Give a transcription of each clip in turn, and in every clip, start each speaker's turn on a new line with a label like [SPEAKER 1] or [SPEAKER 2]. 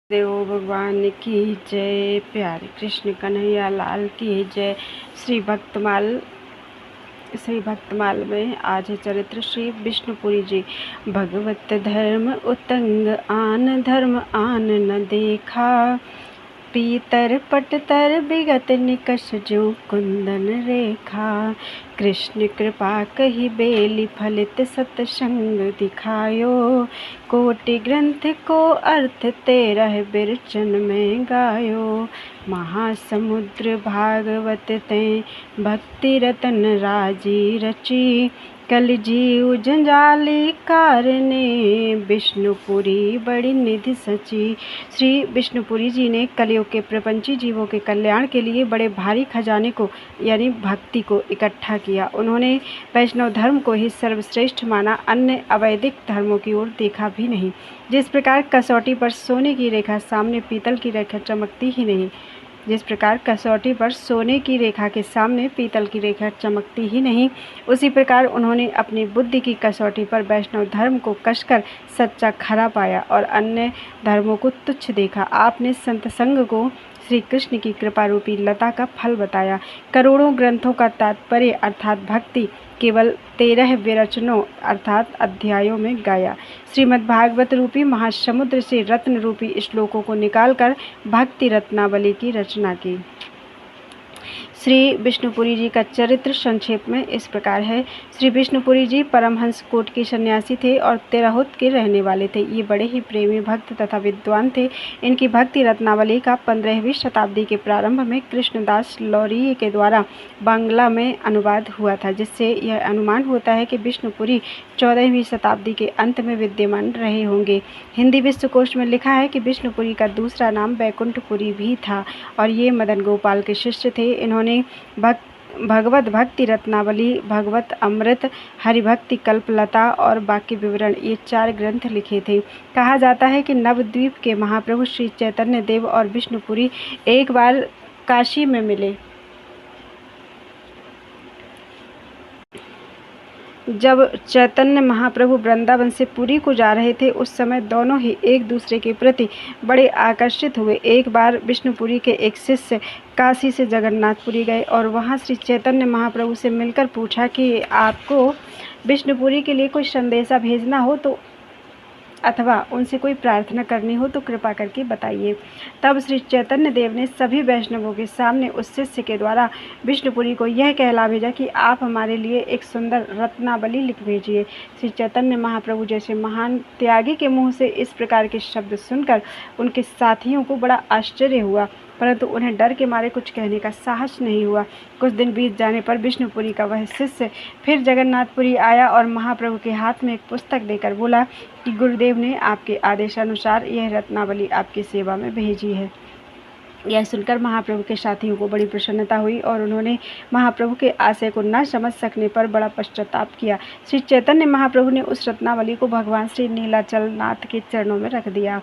[SPEAKER 1] देव भगवान की जय। प्यारे कृष्ण कन्हैया लाल की जय। श्री भक्तमाल में आज है चरित्र श्री विष्णुपुरी जी। भगवत धर्म उतंग आन धर्म आन न देखा, पीतर पटतर विगत निकष जो कुंदन रेखा। कृष्ण कृपा कही बेली फलित सतसंग दिखायो, कोटि ग्रंथ को अर्थ 13 बिरचन में गायो। महासमुद्र भागवत ते भक्ति रतन राजी रची, कल जीव जंजाली कारने विष्णुपुरी बड़ी निधि सची। श्री विष्णुपुरी जी ने कलयुग के प्रपंची जीवों के कल्याण के लिए बड़े भारी खजाने को यानी भक्ति को इकट्ठा किया। उन्होंने वैष्णव धर्म को ही सर्वश्रेष्ठ माना, अन्य अवैदिक धर्मों की ओर देखा भी नहीं। जिस प्रकार कसौटी पर सोने की रेखा सामने पीतल की रेखा चमकती ही नहीं, जिस प्रकार कसौटी पर सोने की रेखा के सामने पीतल की रेखा चमकती ही नहीं, उसी प्रकार उन्होंने अपनी बुद्धि की कसौटी पर वैष्णव धर्म को कसकर सच्चा खरा पाया और अन्य धर्मों को तुच्छ देखा। आपने संत संग को श्री कृष्ण की कृपा रूपी लता का फल बताया। करोड़ों ग्रंथों का तात्पर्य अर्थात भक्ति केवल 13 विरचनों अर्थात अध्यायों में गाया। श्रीमद्भागवत रूपी महासमुद्र से रत्न रूपी श्लोकों को निकालकर भक्ति रत्नावली की रचना की। श्री विष्णुपुरी जी का चरित्र संक्षेप में इस प्रकार है। श्री विष्णुपुरी जी परमहंस कोट के सन्यासी थे और तिरहुत के रहने वाले थे। ये बड़े ही प्रेमी भक्त तथा विद्वान थे। इनकी भक्ति रत्नावली का 15वीं शताब्दी के प्रारंभ में कृष्णदास लौरिये के द्वारा बांग्ला में अनुवाद हुआ था, जिससे यह अनुमान होता है कि विष्णुपुरी 14वीं शताब्दी के अंत में विद्यमान रहे होंगे। हिंदी विश्वकोश में लिखा है कि विष्णुपुरी का दूसरा नाम बैकुंठपुरी भी था और ये मदन गोपाल के शिष्य थे। इन्होंने भगवत भक्ति रत्नावली, भगवत अमृत, हरिभक्ति कल्पलता और बाकी विवरण ये 4 ग्रंथ लिखे थे। कहा जाता है कि नवद्वीप के महाप्रभु श्री चैतन्य देव और विष्णुपुरी एक बार काशी में मिले। जब चैतन्य महाप्रभु वृंदावन से पुरी को जा रहे थे, उस समय दोनों ही एक दूसरे के प्रति बड़े आकर्षित हुए। एक बार विष्णुपुरी के एक शिष्य काशी से जगन्नाथपुरी गए और वहां श्री चैतन्य महाप्रभु से मिलकर पूछा कि आपको विष्णुपुरी के लिए कोई संदेशा भेजना हो तो अथवा उनसे कोई प्रार्थना करनी हो तो कृपा करके बताइए। तब श्री चैतन्य देव ने सभी वैष्णवों के सामने उस शिष्य के द्वारा विष्णुपुरी को यह कहला भेजा कि आप हमारे लिए एक सुंदर रत्नावली लिख भेजिए। श्री चैतन्य महाप्रभु जैसे महान त्यागी के मुंह से इस प्रकार के शब्द सुनकर उनके साथियों को बड़ा आश्चर्य हुआ, परंतु उन्हें डर के मारे कुछ कहने का साहस नहीं हुआ। कुछ दिन बीत जाने पर विष्णुपुरी का वह शिष्य फिर जगन्नाथपुरी आया और महाप्रभु के हाथ में एक पुस्तक देकर बोला कि गुरुदेव ने आपके आदेशानुसार यह रत्नावली आपकी सेवा में भेजी है। यह सुनकर महाप्रभु के साथियों को बड़ी प्रसन्नता हुई और उन्होंने महाप्रभु के आशय को न समझ सकने पर बड़ा पश्चाताप किया। श्री चैतन्य महाप्रभु ने उस रत्नावली को भगवान श्री नीलाचल नाथ के चरणों में रख दिया।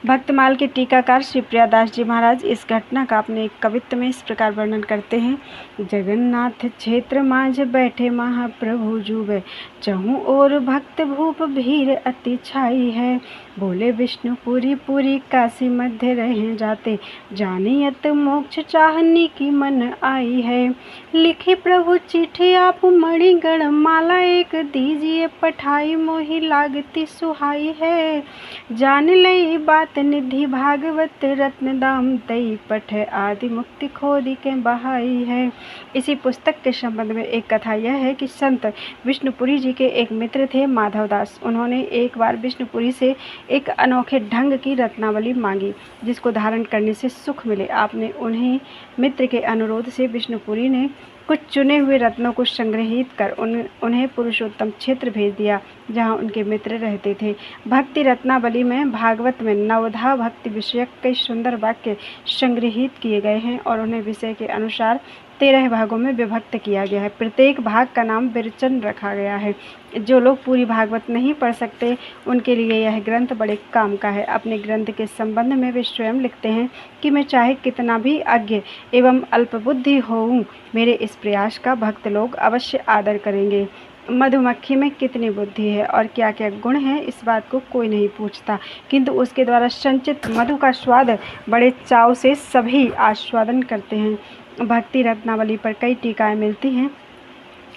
[SPEAKER 1] भक्तमाल के टीकाकार श्री प्रियादास जी महाराज इस घटना का अपने एक कवित्त में इस प्रकार वर्णन करते हैं। जगन्नाथ क्षेत्र माझ बैठे महाप्रभु जुबे, चहु और भक्त भूप भीड़ अति छाई है। बोले विष्णुपुरी पुरी काशी मध्य रहे जाते, जानियत मोक्ष चाहनी की मन आई है। लिखी प्रभु चिट्ठी आप मणिगण माला, एक दीजिए पठाई मोहि लागती सुहाई है। जान लई बात निधि भागवत रत्न दाम, तई पठ आदि मुक्ति खोदी के बहाई है। इसी पुस्तक के संबंध में एक कथा यह है कि संत विष्णुपुरी जी के एक मित्र थे माधवदास। उन्होंने एक बार विष्णुपुरी से एक अनोखे ढंग की रत्नावली मांगी जिसको धारण करने से सुख मिले। आपने उन्हें मित्र के अनुरोध से विष्णुपुरी ने कुछ चुने हुए रत्नों को संग्रहित कर उन्हें पुरुषोत्तम क्षेत्र भेज दिया जहां उनके मित्र रहते थे। भक्ति रत्नावली में भागवत में नवधा भक्ति विषयक कई सुंदर वाक्य संग्रहित किए गए हैं और उन्हें विषय के अनुसार 13 भागों में विभक्त किया गया है। प्रत्येक भाग का नाम विरचन रखा गया है। जो लोग पूरी भागवत नहीं पढ़ सकते उनके लिए यह ग्रंथ बड़े काम का है। अपने ग्रंथ के संबंध में वे स्वयं लिखते हैं कि मैं चाहे कितना भी अज्ञ एवं अल्पबुद्धि होऊं, मेरे इस प्रयास का भक्त लोग अवश्य आदर करेंगे। मधुमक्खी में कितनी बुद्धि है और क्या क्या गुण हैं, इस बात को कोई नहीं पूछता, किंतु उसके द्वारा संचित मधु का स्वाद बड़े चाव से सभी आस्वादन करते हैं। भक्ति रत्नावली पर कई टीकाएं मिलती हैं।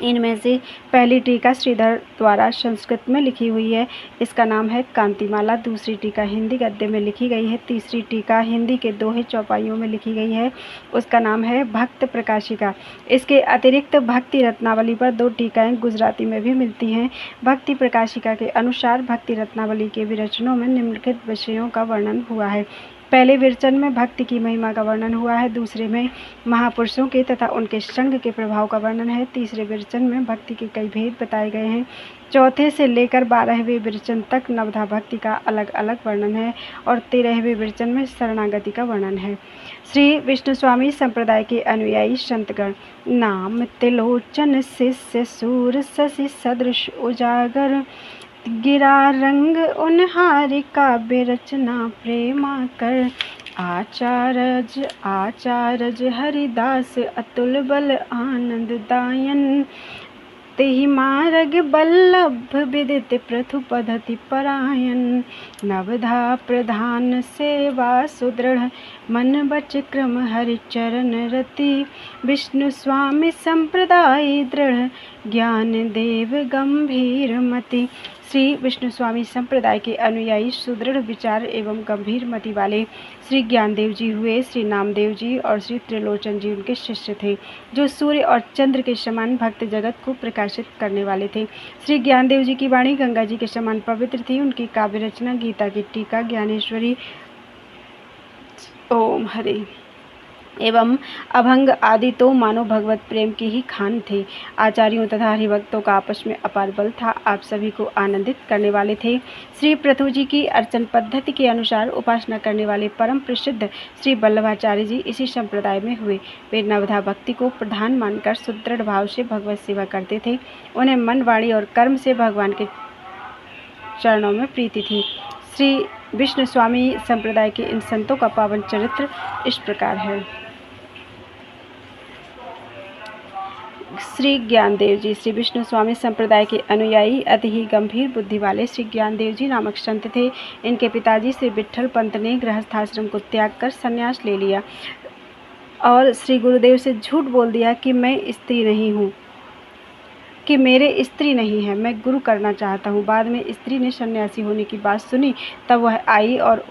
[SPEAKER 1] इनमें से पहली टीका श्रीधर द्वारा संस्कृत में लिखी हुई है, इसका नाम है कांतिमाला। दूसरी टीका हिंदी गद्य में लिखी गई है। तीसरी टीका हिंदी के दोहे चौपाइयों में लिखी गई है, उसका नाम है भक्त प्रकाशिका। इसके अतिरिक्त भक्ति रत्नावली पर 2 टीकाएं गुजराती में भी मिलती हैं। भक्ति प्रकाशिका के अनुसार भक्ति रत्नावली के विरचनों में निम्नलिखित विषयों का वर्णन हुआ है। पहले विरचन में भक्ति की महिमा का वर्णन हुआ है। दूसरे में महापुरुषों के तथा उनके संग के प्रभाव का वर्णन है। तीसरे विरचन में भक्ति के कई भेद बताए गए हैं। चौथे से लेकर 12वें विरचन तक नवधा भक्ति का अलग अलग वर्णन है और 13वें विरचन में शरणागति का वर्णन है। श्री विष्णु स्वामी संप्रदाय के अनुयायी संतगण नाम त्रिलोचन शिष्य सूर शशि सदृश उजागर गिरा रंग उनहारी काव्य रचना प्रेमा कर आचार्य हरिदास अतुल बल आनंद दायन तेहि मार्ग बल्लभ विदित प्रथु पद्धति परायण नवधा प्रधान सेवा सुदृढ़ मन बच क्रम हरिचरण रति विष्णु स्वामी संप्रदाय दृढ़ ज्ञान देव गंभीर मति। श्री विष्णु स्वामी संप्रदाय के अनुयायी सुदृढ़ विचार एवं गंभीर मति वाले श्री ज्ञानदेव जी हुए। श्री नामदेव जी और श्री त्रिलोचन जी उनके शिष्य थे, जो सूर्य और चंद्र के समान भक्त जगत को प्रकाशित करने वाले थे। श्री ज्ञानदेव जी की वाणी गंगा जी के समान पवित्र थी। उनकी काव्य रचना गीता की टीका ज्ञानेश्वरी ओम हरे एवं अभंग आदि तो मानो भगवत प्रेम की ही खान थे। आचार्यों तथा हरिभक्तों का आपस में अपार बल था। आप सभी को आनंदित करने वाले थे। श्री पृथु जी की अर्चन पद्धति के अनुसार उपासना करने वाले परम प्रसिद्ध श्री वल्लभाचार्य जी इसी संप्रदाय में हुए। वे नवधा भक्ति को प्रधान मानकर सुदृढ़ भाव से भगवत सेवा करते थे। उन्हें मन, वाणी और कर्म से भगवान के चरणों में प्रीति थी। श्री विष्णु स्वामी संप्रदाय के इन संतों का पावन चरित्र इस प्रकार है। श्री ज्ञानदेव जी श्री विष्णु स्वामी संप्रदाय के अनुयायी अति ही गंभीर बुद्धि वाले श्री ज्ञानदेव जी नामक संत थे। इनके पिताजी श्री विट्ठल पंत ने गृहस्थाश्रम को त्याग कर संन्यास ले लिया और श्री गुरुदेव से झूठ बोल दिया कि मैं स्त्री नहीं हूँ, कि मेरे स्त्री नहीं है, मैं गुरु करना चाहता हूँ। बाद में स्त्री ने सन्यासी होने की बात सुनी, तब वह आई और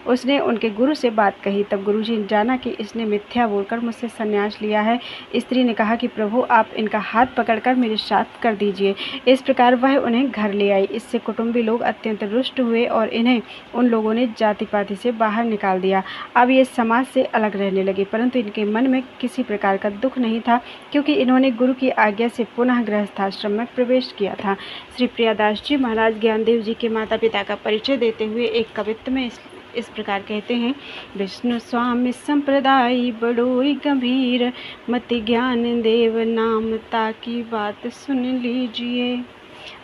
[SPEAKER 1] उसने उनके गुरु से बात कही। तब गुरुजी ने जाना कि इसने मिथ्या बोलकर मुझसे संन्यास लिया है। स्त्री ने कहा कि प्रभु आप इनका हाथ पकड़कर मेरे साथ कर दीजिए। इस प्रकार वह उन्हें घर ले आई। इससे कुटुंबी लोग अत्यंत रुष्ट हुए और इन्हें उन लोगों ने जाति पाति से बाहर निकाल दिया। अब ये समाज से अलग रहने लगे, परंतु इनके मन में किसी प्रकार का दुख नहीं था, क्योंकि इन्होंने गुरु की आज्ञा से पुनः गृहस्थाश्रम में प्रवेश किया था। श्री प्रियादास जी महाराज ज्ञानदेव जी के माता पिता का परिचय देते हुए एक कवित्त में इस प्रकार कहते हैं। विष्णु स्वामी संप्रदाय बड़ोई गंभीर मति ज्ञान देव नाम ताकि बात सुन लीजिए।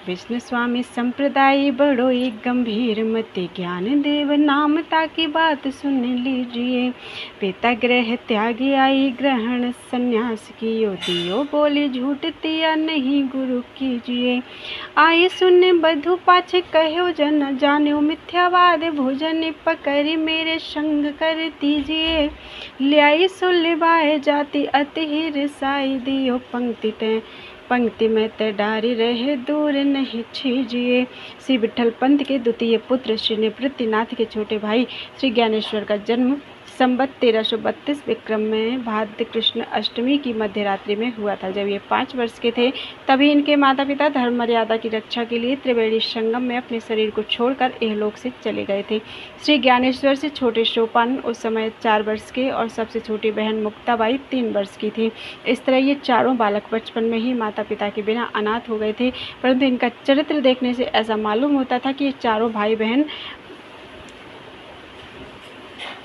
[SPEAKER 1] विष्णु स्वामी संप्रदाय बड़ोई गंभीर मति ज्ञान देव नाम ताकि बात सुन लीजिए। पिता ग्रह त्यागी आई ग्रहण संन्यास कियो दियो बोली झूठ तिया नहीं गुरु कीजिए। आए सुन बधु पाछे कहो जन जान्यो मिथ्यावाद भोजन पकड़ मेरे संग कर दीजिए। ल्याई सुलभाए जाति अति ही रिसाई दियो पंक्ति में ते डारी रहे दूर नहीं छीजिए। श्री विट्ठल पंत के द्वितीय पुत्र श्री निवृत्तिनाथ के छोटे भाई श्री ज्ञानेश्वर का जन्म संवत 1332 विक्रम में भाद्र कृष्ण अष्टमी की मध्य रात्रि में हुआ था। जब ये 5 वर्ष के थे तभी इनके माता पिता धर्म मर्यादा की रक्षा के लिए त्रिवेणी संगम में अपने शरीर को छोड़कर इहलोक से चले गए थे। श्री ज्ञानेश्वर से छोटे सोपान उस समय 4 वर्ष के और सबसे छोटी बहन मुक्ताबाई 3 वर्ष की थी। इस तरह ये चारों बालक बचपन में ही माता पिता के बिना अनाथ हो गए थे, परंतु इनका चरित्र देखने से ऐसा मालूम होता था कि ये चारों भाई बहन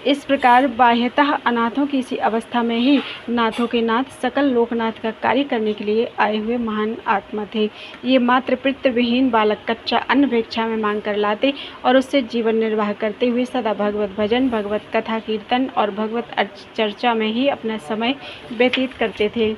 [SPEAKER 1] इस प्रकार बाह्यतः अनाथों की इसी अवस्था में ही नाथों के नाथ सकल लोकनाथ का कार्य करने के लिए आए हुए महान आत्मा थे। ये मात्र पितृ विहीन बालक कच्चा अन्न भिक्षा में मांग कर लाते और उससे जीवन निर्वाह करते हुए सदा भगवत भजन, भगवत कथा कीर्तन और भगवत चर्चा में ही अपना समय व्यतीत करते थे।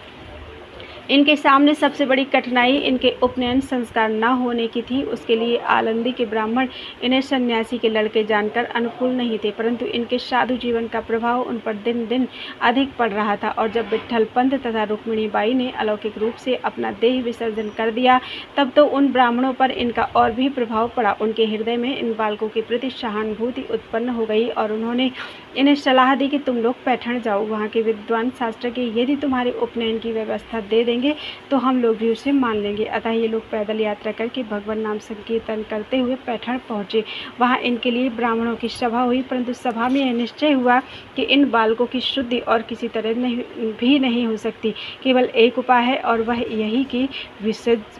[SPEAKER 1] इनके सामने सबसे बड़ी कठिनाई इनके उपनयन संस्कार न होने की थी। उसके लिए आलंदी के ब्राह्मण इन्हें सन्यासी के लड़के जानकर अनुकूल नहीं थे, परंतु इनके साधु जीवन का प्रभाव उन पर दिन दिन अधिक पड़ रहा था। और जब विट्ठल पंत तथा रुक्मिणी बाई ने अलौकिक रूप से अपना देह विसर्जन कर दिया, तब तो उन ब्राह्मणों पर इनका और भी प्रभाव पड़ा। उनके हृदय में इन बालकों के प्रति सहानुभूति उत्पन्न हो गई और उन्होंने इन्हें सलाह दी कि तुम लोग पैठण जाओ, वहाँ के विद्वान शास्त्रज्ञ यदि तुम्हारे उपनयन की व्यवस्था दे देंगे तो हम लोग भी उसे मान लेंगे। अतः ये लोग पैदल यात्रा करके भगवान नाम संकीर्तन करते हुए पैठण पहुँचे। वहाँ इनके लिए ब्राह्मणों की सभा हुई, परंतु सभा में यह निश्चय हुआ कि इन बालकों की शुद्धि और किसी तरह भी नहीं हो सकती। केवल एक उपाय है और वह यही कि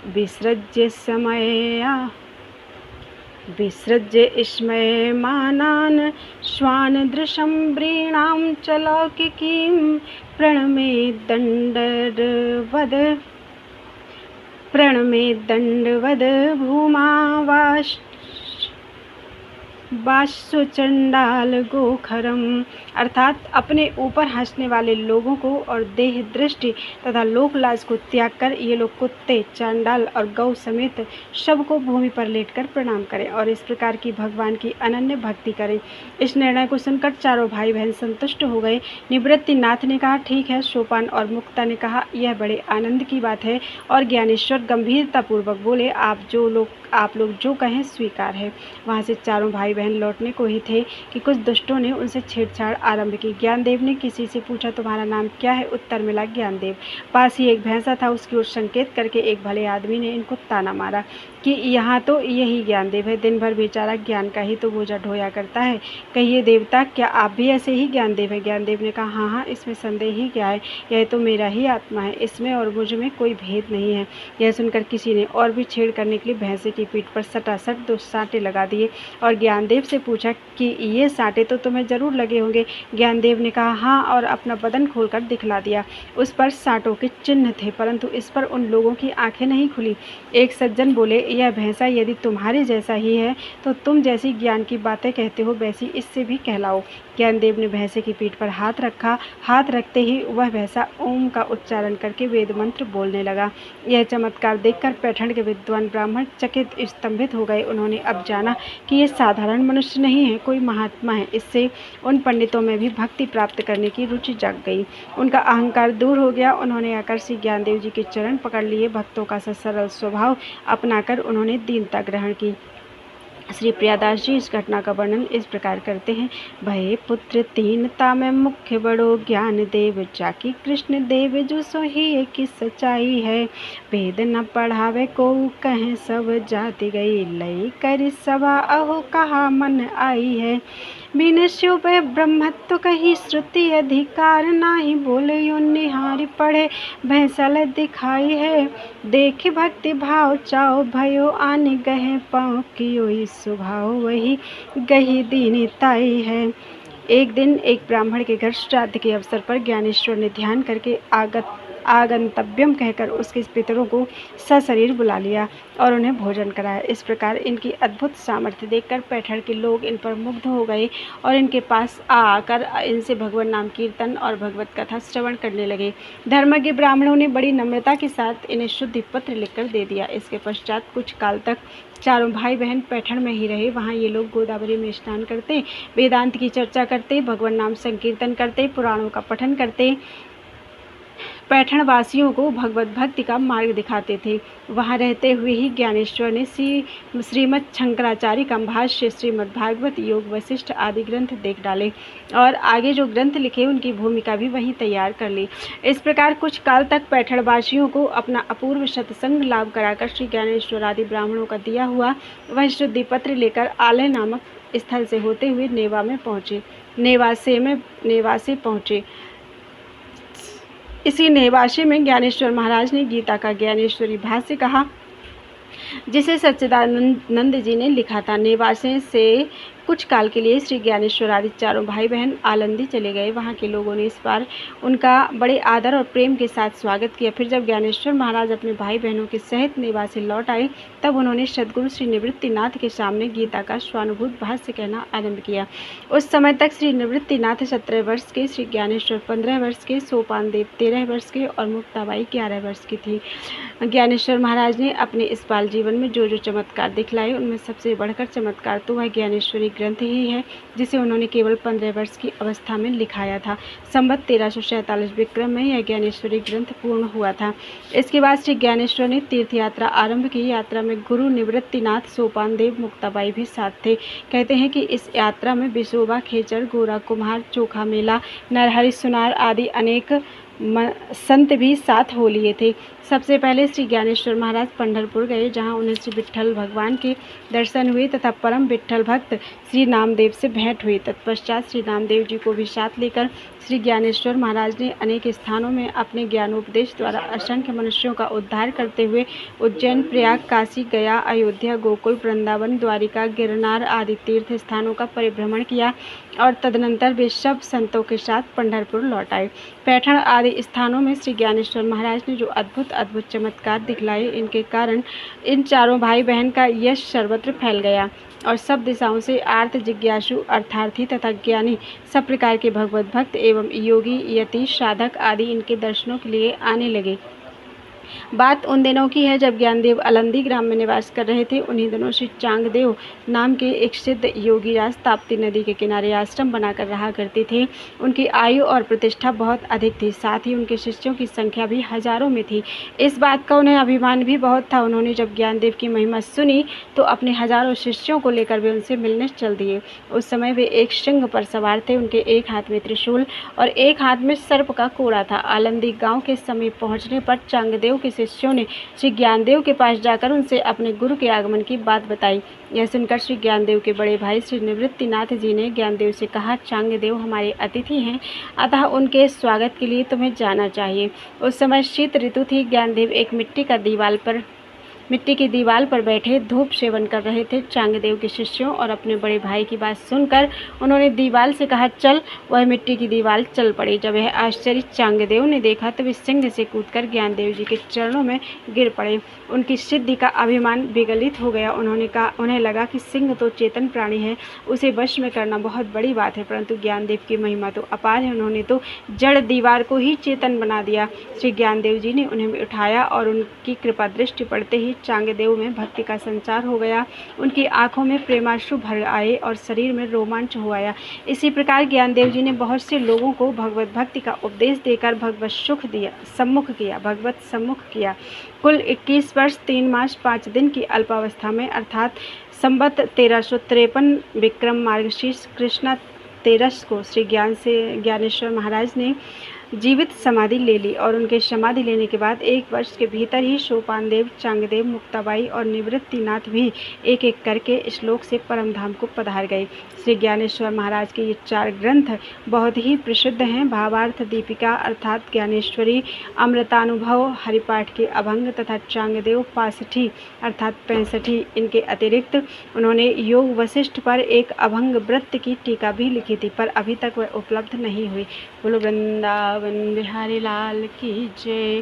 [SPEAKER 1] विसृज्य स्मयमानान् श्वानदृशं व्रीणां च लौकिकीं प्रणमे दंडवद वासुचंडाल गोखरम, अर्थात अपने ऊपर हंसने वाले लोगों को और देह दृष्टि तथा लोक लाज को त्याग कर ये लोग कुत्ते, चांडाल और गौ समेत सबको भूमि पर लेटकर प्रणाम करें और इस प्रकार की भगवान की अनन्य भक्ति करें। इस निर्णय को सुनकर चारों भाई बहन संतुष्ट हो गए। निवृत्तिनाथ ने कहा, ठीक है। सोपान और मुक्ता ने कहा, यह बड़े आनंद की बात है। और ज्ञानेश्वर गंभीरतापूर्वक बोले, आप लोग जो कहें स्वीकार है। वहाँ से चारों भाई बहन लौटने को ही थे कि कुछ दुष्टों ने उनसे छेड़छाड़ आरंभ की। ज्ञानदेव ने किसी से पूछा, तुम्हारा नाम क्या है? उत्तर मिला, ज्ञानदेव। पास ही एक भैंसा था, उसकी ओर संकेत करके एक भले आदमी ने इनको ताना मारा कि यहाँ तो यही ज्ञानदेव है, दिन भर बेचारा ज्ञान का ही तो बोझा ढोया करता है। कहिए देवता, क्या आप भी ऐसे ही ज्ञानदेव हैं? ज्ञानदेव ने कहा, हाँ हाँ, इसमें संदेह ही क्या है, यह तो मेरा ही आत्मा है, इसमें और मुझ में कोई भेद नहीं है। यह सुनकर किसी ने और भी छेड़ करने के लिए भैंसे की पीठ पर सटासट 2 साँटे लगा दिए और ज्ञानदेव से पूछा कि ये साँटे तो तुम्हें जरूर लगे होंगे। ज्ञानदेव ने कहा, हाँ, और अपना बदन खोलकर दिखला दिया। उस पर साँटों के चिन्ह थे, परंतु इस पर उन लोगों की आंखें नहीं खुली। एक सज्जन बोले, यह भैंसा यदि तुम्हारे जैसा ही है तो तुम जैसी ज्ञान की बातें कहते हो वैसी इससे भी कहलाओ। ज्ञानदेव ने भैंसे की पीठ पर हाथ रखा। हाथ रखते ही वह भैंसा ओम का उच्चारण करके वेद मंत्र बोलने लगा। यह चमत्कार देखकर पैठण के विद्वान ब्राह्मण चकित स्तंभित हो गए। उन्होंने अब जाना कि ये साधारण मनुष्य नहीं है, कोई महात्मा है। इससे उन पंडितों में भी भक्ति प्राप्त करने की रुचि जाग गई। उनका अहंकार दूर हो गया। उन्होंने आकर्षित ज्ञानदेव जी के चरण पकड़ लिए। भक्तों का सरल स्वभाव अपनाकर उन्होंने दीनता ग्रहण की। श्री प्रियादास जी इस घटना का वर्णन इस प्रकार करते हैं। भये पुत्र तीनता में मुख्य बड़ो ज्ञान देव, जाकी कृष्ण देव जो सोही की सच्चाई है। वेद न पढ़ावे को कहें सब जाति गई, लई कर सभा अहो कहा मन आई है। बिन शिव ब्रह्मत्व कही श्रुति अधिकार, नाही बोले यो निहारी पढ़े भैंसल दिखाई है। देख भक्ति भाव चाओ भयो आने गहे पाँव, कियो स्वभाव वही गही दीनताई है। एक दिन एक ब्राह्मण के घर श्राद्ध के अवसर पर ज्ञानेश्वर ने ध्यान करके आगंतव्यम कहकर उसके पितरों को सशरीर बुला लिया और उन्हें भोजन कराया। इस प्रकार इनकी अद्भुत सामर्थ्य देखकर पैठण के लोग इन पर मुग्ध हो गए और इनके पास आकर इनसे भगवान नाम कीर्तन और भगवत कथा श्रवण करने लगे। धर्मज्ञ ब्राह्मणों ने बड़ी नम्रता के साथ इन्हें शुद्धि पत्र लिखकर दे दिया। इसके पश्चात कुछ काल तक चारों भाई बहन पैठण में ही रहे। वहाँ ये लोग गोदावरी में स्नान करते, वेदांत की चर्चा करते, भगवान नाम संकीर्तन करते, पुराणों का पठन करते, पैठण वासियों को भगवत भक्ति का मार्ग दिखाते थे। वहाँ रहते हुए ही ज्ञानेश्वर ने श्रीमद् शंकराचार्य का भाष्य, श्रीमद् भागवत, योग वशिष्ठ आदि ग्रंथ देख डाले और आगे जो ग्रंथ लिखे उनकी भूमिका भी वहीं तैयार कर ली। इस प्रकार कुछ काल तक पैठण वासियों को अपना अपूर्व सत्संग लाभ कराकर श्री ज्ञानेश्वर आदि ब्राह्मणों का दिया हुआ वह शुद्धि पत्र लेकर आलय नामक स्थल से होते हुए नेवासे पहुँचे। इसी नेवासे में ज्ञानेश्वर महाराज ने गीता का ज्ञानेश्वरी भाष्य कहा। जिसे सच्चिदानंद जी ने लिखा था। नेवासे से कुछ काल के लिए श्री ज्ञानेश्वर आदि चारों भाई बहन आलंदी चले गए। वहाँ के लोगों ने इस बार उनका बड़े आदर और प्रेम के साथ स्वागत किया। फिर जब ज्ञानेश्वर महाराज अपने भाई बहनों के सहित नेवासे लौट आए, तब उन्होंने सद्गुरु श्री निवृत्तिनाथ के सामने गीता का स्वानुभूत भाष्य कहना आरंभ किया। उस समय तक श्री निवृत्तिनाथ 17 वर्ष के, श्री ज्ञानेश्वर 15 वर्ष के, सोपान देव 13 वर्ष के और मुक्ताबाई 11 वर्ष की थी। ज्ञानेश्वर महाराज ने अपने इस बाल जीवन में जो जो चमत्कार दिखलाए, उनमें सबसे बढ़कर चमत्कार तो वह ज्ञानेश्वरी ग्रंथ ही है, जिसे उन्होंने केवल 15 वर्ष की अवस्था में लिखाया था। संवत 1347 विक्रम में यह ज्ञानेश्वरी ग्रंथ पूर्ण हुआ था। इसके बाद श्री ज्ञानेश्वर ने तीर्थ यात्रा आरंभ की। यात्रा में गुरु निवृत्तिनाथ, सोपान देव, मुक्ताबाई भी साथ थे। कहते हैं कि इस यात्रा में बिसोबा, खेचर, गोरा कुम्हार, चोखा मेला, नरहरि सुनार आदि अनेक संत भी साथ हो लिए थे। सबसे पहले श्री ज्ञानेश्वर महाराज पंढरपुर गए, जहां उन्हें श्री विट्ठल भगवान के दर्शन हुए तथा परम विट्ठल भक्त श्री नामदेव से भेंट हुई। तत्पश्चात श्री नामदेव जी को भी साथ लेकर श्री ज्ञानेश्वर महाराज ने अनेक स्थानों में अपने ज्ञानोपदेश द्वारा असंख्य मनुष्यों का उद्धार करते हुए उज्जैन, प्रयाग, काशी, गया, अयोध्या, गोकुल, वृंदावन, द्वारिका, गिरनार आदि तीर्थ स्थानों का परिभ्रमण किया और तदनंतर वे सब संतों के साथ पंढरपुर लौट आए। पैठण आदि स्थानों में श्री ज्ञानेश्वर महाराज ने जो अद्भुत चमत्कार दिखलाए, इनके कारण इन चारों भाई बहन का यश सर्वत्र फैल गया और सब दिशाओं से आर्त, जिज्ञासु, अर्थार्थी तथा ज्ञानी सब प्रकार के भगवत भक्त एवं योगी, यति, साधक आदि इनके दर्शनों के लिए आने लगे। बात उन दिनों की है जब ज्ञानदेव अलंदी ग्राम में निवास कर रहे थे। उन्हीं दिनों श्री चांगदेव नाम के एक सिद्ध योगीराज ताप्ती नदी के किनारे आश्रम बनाकर रहा करते थे। उनकी आयु और प्रतिष्ठा बहुत अधिक थी, साथ ही उनके शिष्यों की संख्या भी हजारों में थी। इस बात का उन्हें अभिमान भी बहुत था। उन्होंने जब ज्ञानदेव की महिमा सुनी तो अपने हजारों शिष्यों को लेकर वे उनसे मिलने चल दिए। उस समय वे एक सिंह पर सवार थे। उनके एक हाथ में त्रिशूल और एक हाथ में सर्प का कोड़ा था। आलंदी गांव के समीप पहुंचने पर चांगदेव के शिष्यों ने श्री ज्ञानदेव के पास जाकर उनसे अपने गुरु के आगमन की बात बताई। यह सुनकर श्री ज्ञानदेव के बड़े भाई श्री निवृत्तिनाथ जी ने ज्ञानदेव से कहा, चांगदेव हमारे अतिथि हैं, अतः उनके स्वागत के लिए तुम्हें जाना चाहिए। उस समय शीत ऋतु थी। ज्ञानदेव एक मिट्टी की दीवार पर बैठे धूप सेवन कर रहे थे। चांगदेव के शिष्यों और अपने बड़े भाई की बात सुनकर उन्होंने दीवार से कहा, चल। वह मिट्टी की दीवार चल पड़ी। जब यह आश्चर्य चांगदेव ने देखा तो वे सिंह से कूदकर ज्ञानदेव जी के चरणों में गिर पड़े। उनकी सिद्धि का अभिमान विगलित हो गया। उन्हें लगा कि सिंह तो चेतन प्राणी है, उसे वश में करना बहुत बड़ी बात है, परंतु ज्ञानदेव की महिमा तो अपार है। उन्होंने तो जड़ दीवार को ही चेतन बना दिया। श्री ज्ञानदेव जी ने उन्हें उठाया और उनकी कृपा दृष्टि पड़ते ही चांगदेव में भक्ति का संचार हो गया। उनकी आंखों में प्रेमाश्रु भर आए और शरीर में रोमांच हो आया। इसी प्रकार ज्ञानदेव जी ने बहुत से लोगों को भगवत भक्ति का उपदेश देकर भगवत सम्मुख किया। कुल 21 वर्ष 3 मास 5 दिन की अल्पावस्था में, अर्थात संवत 1353 विक्रम मार्गशीर्ष कृष्णा 13 को श्री ज्ञानेश्वर महाराज ने जीवित समाधि ले ली और उनके समाधि लेने के बाद 1 वर्ष के भीतर ही सोपान देव, चांगदेव, मुक्ताबाई और निवृत्तिनाथ भी एक एक करके इस लोक से परम धाम को पधार गए। श्री ज्ञानेश्वर महाराज के ये 4 ग्रंथ बहुत ही प्रसिद्ध हैं। भावार्थ दीपिका अर्थात ज्ञानेश्वरी, अमृतानुभव, हरिपाठ के अभंग तथा चांगदेव पासठी अर्थात 65। इनके अतिरिक्त उन्होंने योग वशिष्ठ पर एक अभंग वृत्त की टीका भी लिखी थी, पर अभी तक वह उपलब्ध नहीं हुई। बोलो वृंदावन बिहारी लाल की जय।